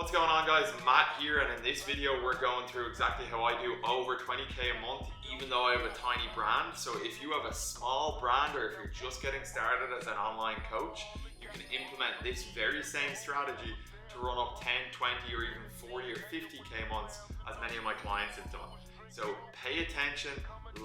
What's going on, guys? Matt here, and in this video we're going through exactly how I do over 20k a month even though I have a tiny brand. So if you have a small brand or if you're just getting started as an online coach, you can implement this very same strategy to run up 10, 20 or even 40 or 50k months as many of my clients have done. So pay attention,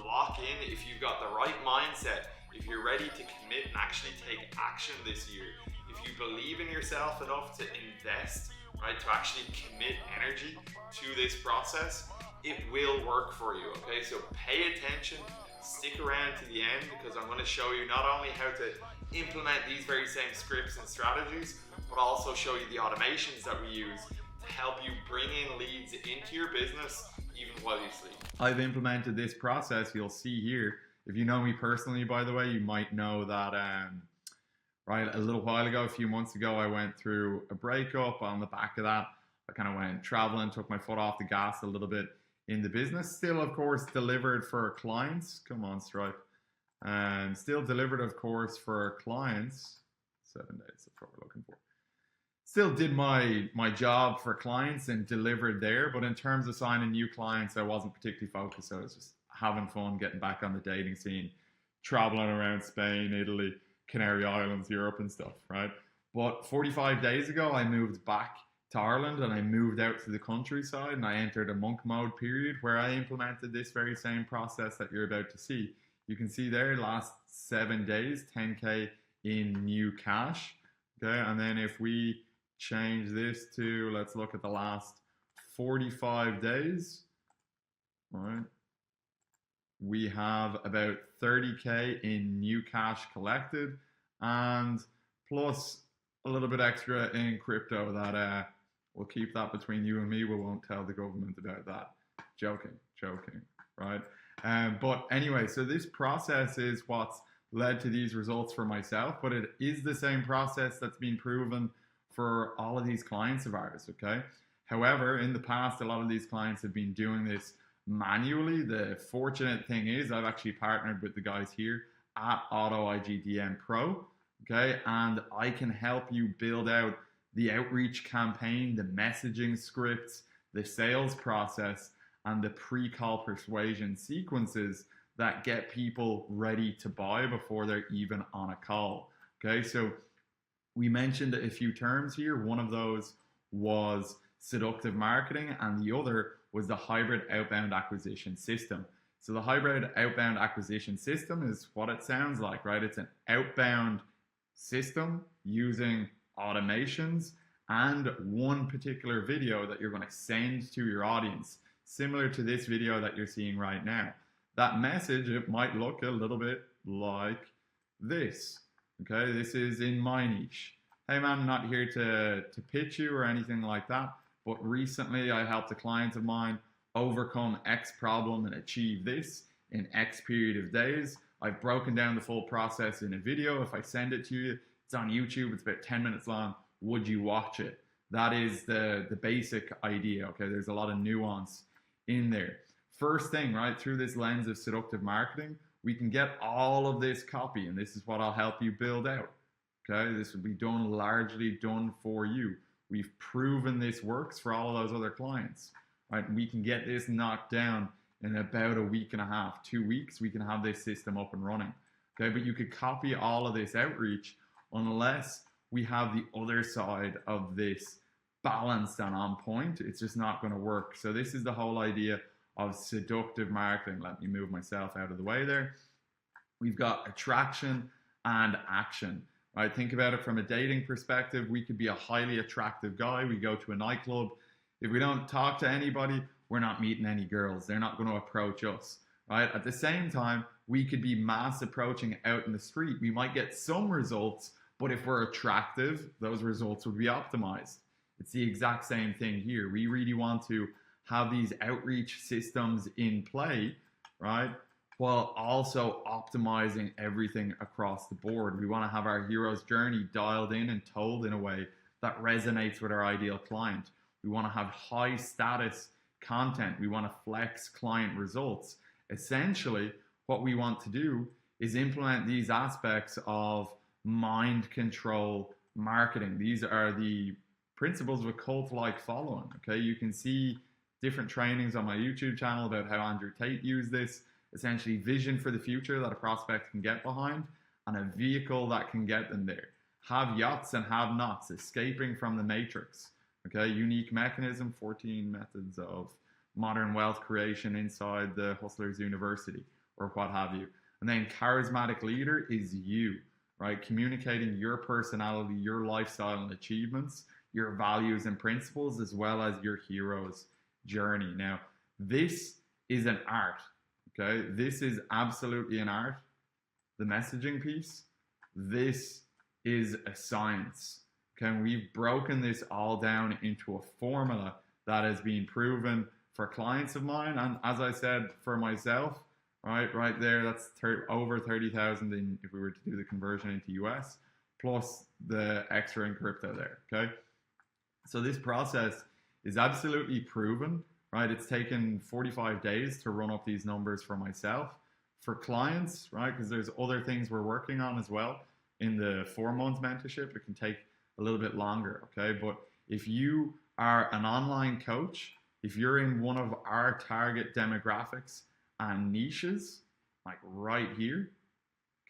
lock in. If you've got the right mindset, if you're ready to commit and actually take action this year, if you believe in yourself enough to invest, right, to actually commit energy to this process, it will work for you, okay? So pay attention, stick around to the end, because I'm going to show you not only how to implement these very same scripts and strategies, but also show you the automations that we use to help you bring in leads into your business even while you sleep. I've implemented this process, you'll see here. If you know me personally, by the way, you might know that right, a little while ago, a few months ago, I went through a breakup. On the back of that, I kind of went traveling, took my foot off the gas a little bit in the business. Still, of course, delivered for clients. Come on, Stripe. And still delivered, of course, for clients. 7 days, that's what we're looking for. Still did my job for clients and delivered there. But in terms of signing new clients, I wasn't particularly focused. I was just having fun, getting back on the dating scene, traveling around Spain, Italy, Canary Islands, Europe and stuff, right? But 45 days ago, I moved back to Ireland and I moved out to the countryside and I entered a monk mode period where I implemented this very same process that you're about to see. You can see there, last 7 days, 10K in new cash, okay? And then if we change this to, let's look at the last 45 days, all right? We have about 30K in new cash collected and plus a little bit extra in crypto that we'll keep that between you and me. We won't tell the government about that. Joking, right? But anyway, so this process is what's led to these results for myself, but it is the same process that's been proven for all of these clients of ours, okay? However, in the past, a lot of these clients have been doing this manually. The fortunate thing is I've actually partnered with the guys here at AutoIGDM Pro, okay, and I can help you build out the outreach campaign, the messaging scripts, the sales process, and the pre-call persuasion sequences that get people ready to buy before they're even on a call, okay? So we mentioned a few terms here. One of those was seductive marketing and the other was the hybrid outbound acquisition system. So the hybrid outbound acquisition system is what it sounds like, right? It's an outbound system using automations and one particular video that you're going to send to your audience, similar to this video that you're seeing right now. That message, it might look a little bit like this, okay? This is in my niche. Hey man, I'm not here to pitch you or anything like that. But recently I helped a client of mine overcome X problem and achieve this in X period of days. I've broken down the full process in a video. If I send it to you, it's on YouTube, it's about 10 minutes long. Would you watch it? That is the basic idea, okay? There's a lot of nuance in there. First thing, right, through this lens of seductive marketing, we can get all of this copy, and this is what I'll help you build out, okay? This will be largely done for you. We've proven this works for all of those other clients, right? We can get this knocked down in about a week and a half, 2 weeks. We can have this system up and running, okay? But you could copy all of this outreach unless we have the other side of this balanced and on point. It's just not going to work. So this is the whole idea of seductive marketing. Let me move myself out of the way there. We've got attraction and action. Right, think about it from a dating perspective. We could be a highly attractive guy. We go to a nightclub. If we don't talk to anybody, we're not meeting any girls. They're not going to approach us, right? At the same time, we could be mass approaching out in the street. We might get some results, but if we're attractive, those results would be optimized. It's the exact same thing here. We really want to have these outreach systems in play, right? While also optimizing everything across the board. We want to have our hero's journey dialed in and told in a way that resonates with our ideal client. We want to have high status content. We want to flex client results. Essentially, what we want to do is implement these aspects of mind control marketing. These are the principles of a cult-like following. Okay, you can see different trainings on my YouTube channel about how Andrew Tate used this. Essentially, vision for the future that a prospect can get behind, and a vehicle that can get them there. Have yachts and have nots, escaping from the matrix. Okay, unique mechanism, 14 methods of modern wealth creation inside the Hustlers University, or what have you. And then charismatic leader is you, right? Communicating your personality, your lifestyle and achievements, your values and principles, as well as your hero's journey. Now, this is an art, okay? This is absolutely an art. The messaging piece, this is a science, okay? And we've broken this all down into a formula that has been proven for clients of mine, and as I said, for myself, right there, that's over 30,000 if we were to do the conversion into US, plus the extra in crypto there, okay? So this process is absolutely proven, right? It's taken 45 days to run up these numbers for myself. For clients, right, because there's other things we're working on as well in the 4-month mentorship, it can take a little bit longer, okay? But if you are an online coach, if you're in one of our target demographics and niches, like right here,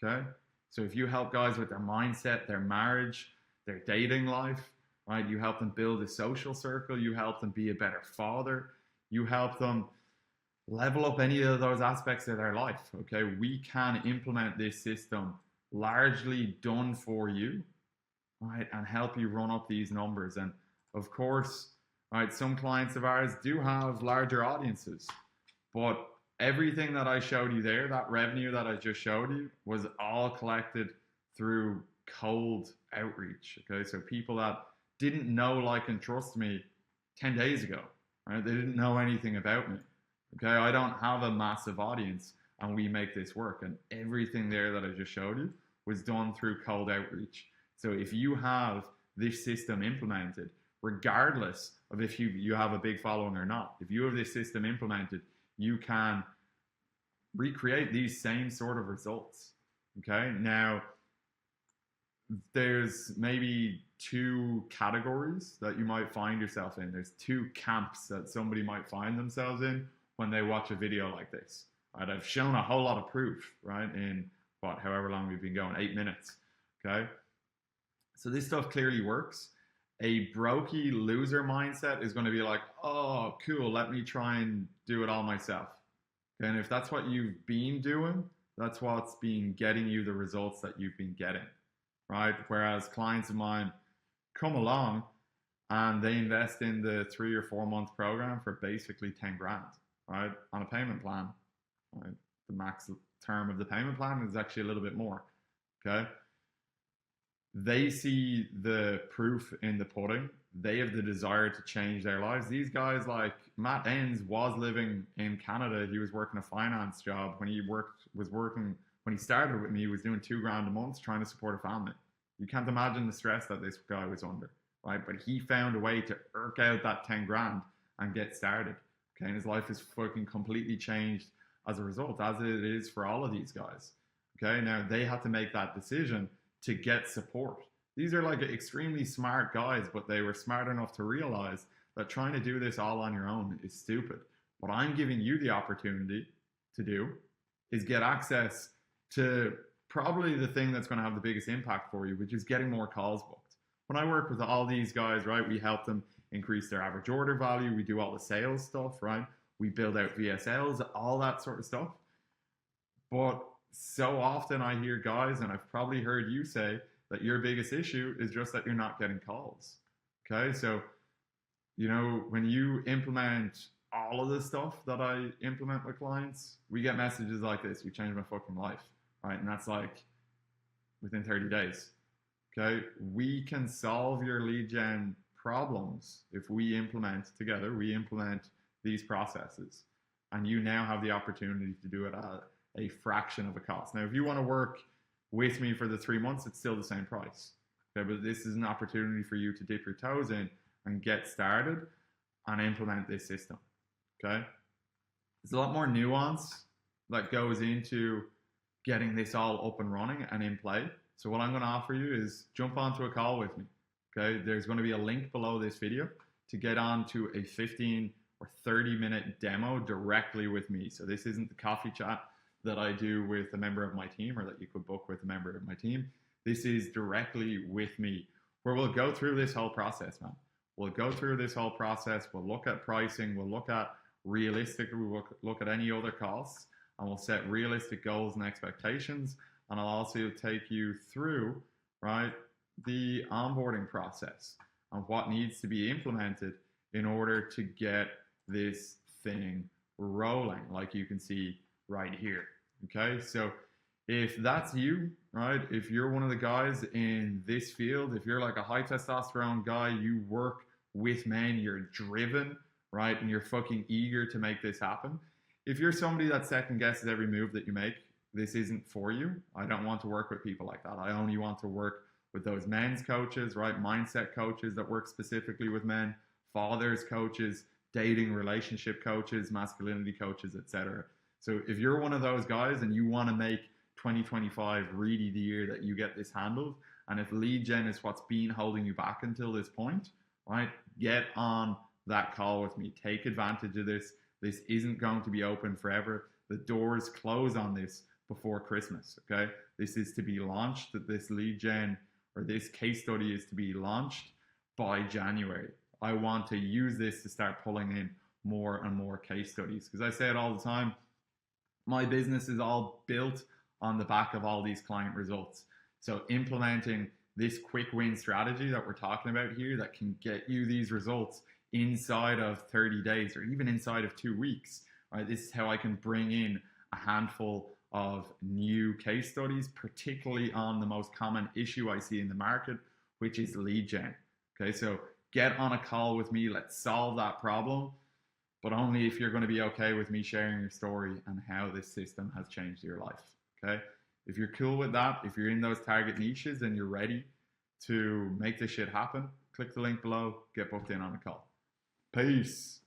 okay? So if you help guys with their mindset, their marriage, their dating life, right? You help them build a social circle, you help them be a better father, you help them level up any of those aspects of their life, okay? We can implement this system largely done for you, right? And help you run up these numbers. And of course, right, some clients of ours do have larger audiences, but everything that I showed you there, that revenue that I just showed you, was all collected through cold outreach, okay? So people that didn't know, like, and trust me 10 days ago, right? They didn't know anything about me, okay? I don't have a massive audience, and we make this work. And everything there that I just showed you was done through cold outreach. So if you have this system implemented, regardless of if you have a big following or not, if you have this system implemented, you can recreate these same sort of results, okay? Now, there's maybe 2 categories that you might find yourself in. There's 2 camps that somebody might find themselves in when they watch a video like this, right? I've shown a whole lot of proof, right, in however long we've been going, 8 minutes, okay? So this stuff clearly works. A brokey loser mindset is going to be like, oh, cool, let me try and do it all myself. Okay? And if that's what you've been doing, that's what's been getting you the results that you've been getting, right? Whereas clients of mine come along and they invest in the 3 or 4 month program for basically 10 grand, right? On a payment plan, right? The max term of the payment plan is actually a little bit more, okay? They see the proof in the pudding. They have the desire to change their lives. These guys, like Matt Enns, was living in Canada. He was working a finance job. When he started with me, he was doing 2 grand a month trying to support a family. You can't imagine the stress that this guy was under, right? But he found a way to irk out that 10 grand and get started, okay? And his life is fucking completely changed as a result, as it is for all of these guys, okay? Now, they had to make that decision to get support. These are like extremely smart guys, but they were smart enough to realize that trying to do this all on your own is stupid. What I'm giving you the opportunity to do is get access to probably the thing that's going to have the biggest impact for you, which is getting more calls booked. When I work with all these guys, right, we help them increase their average order value. We do all the sales stuff, right? We build out VSLs, all that sort of stuff. But so often I hear guys, and I've probably heard you say, that your biggest issue is just that you're not getting calls, okay? So, you know, when you implement all of the stuff that I implement with clients, we get messages like this: you changed my fucking life, right? And that's like within 30 days, okay? We can solve your lead gen problems if we implement together, we implement these processes, and you now have the opportunity to do it at a fraction of a cost. Now, if you want to work with me for the 3 months, it's still the same price, okay? But this is an opportunity for you to dip your toes in and get started and implement this system, okay? There's a lot more nuance that goes into getting this all up and running and in play. So what I'm going to offer you is jump onto a call with me, Okay, there's going to be a link below this video to get on to a 15 or 30-minute demo directly with me. So this isn't the coffee chat that I do with a member of my team or that you could book with a member of my team. This is directly with me, where we'll go through this whole process, man. We'll go through this whole process. We'll look at pricing. We'll look at realistically, we'll look at any other costs, and we'll set realistic goals and expectations. And I'll also take you through, right, the onboarding process and what needs to be implemented in order to get this thing rolling, like you can see right here. Okay, so if that's you, right, if you're one of the guys in this field, if you're like a high testosterone guy, you work with men, you're driven, right, and you're fucking eager to make this happen. If you're somebody that second guesses every move that you make, this isn't for you. I don't want to work with people like that. I only want to work with those men's coaches, right, mindset coaches that work specifically with men, fathers coaches, dating relationship coaches, masculinity coaches, etc. So if you're one of those guys and you want to make 2025 really the year that you get this handled, and if lead gen is what's been holding you back until this point, right, get on that call with me. Take advantage of this. This isn't going to be open forever. The doors close on this before Christmas, okay? This is to be launched, this lead gen or this case study is to be launched by January. I want to use this to start pulling in more and more case studies, because I say it all the time, my business is all built on the back of all these client results. So implementing this quick win strategy that we're talking about here that can get you these results inside of 30 days or even inside of 2 weeks, right? This is how I can bring in a handful of new case studies, particularly on the most common issue I see in the market, which is lead gen. Okay, so get on a call with me. Let's solve that problem, but only if you're going to be okay with me sharing your story and how this system has changed your life. Okay, if you're cool with that, if you're in those target niches and you're ready to make this shit happen, click the link below, get booked in on a call. Peace.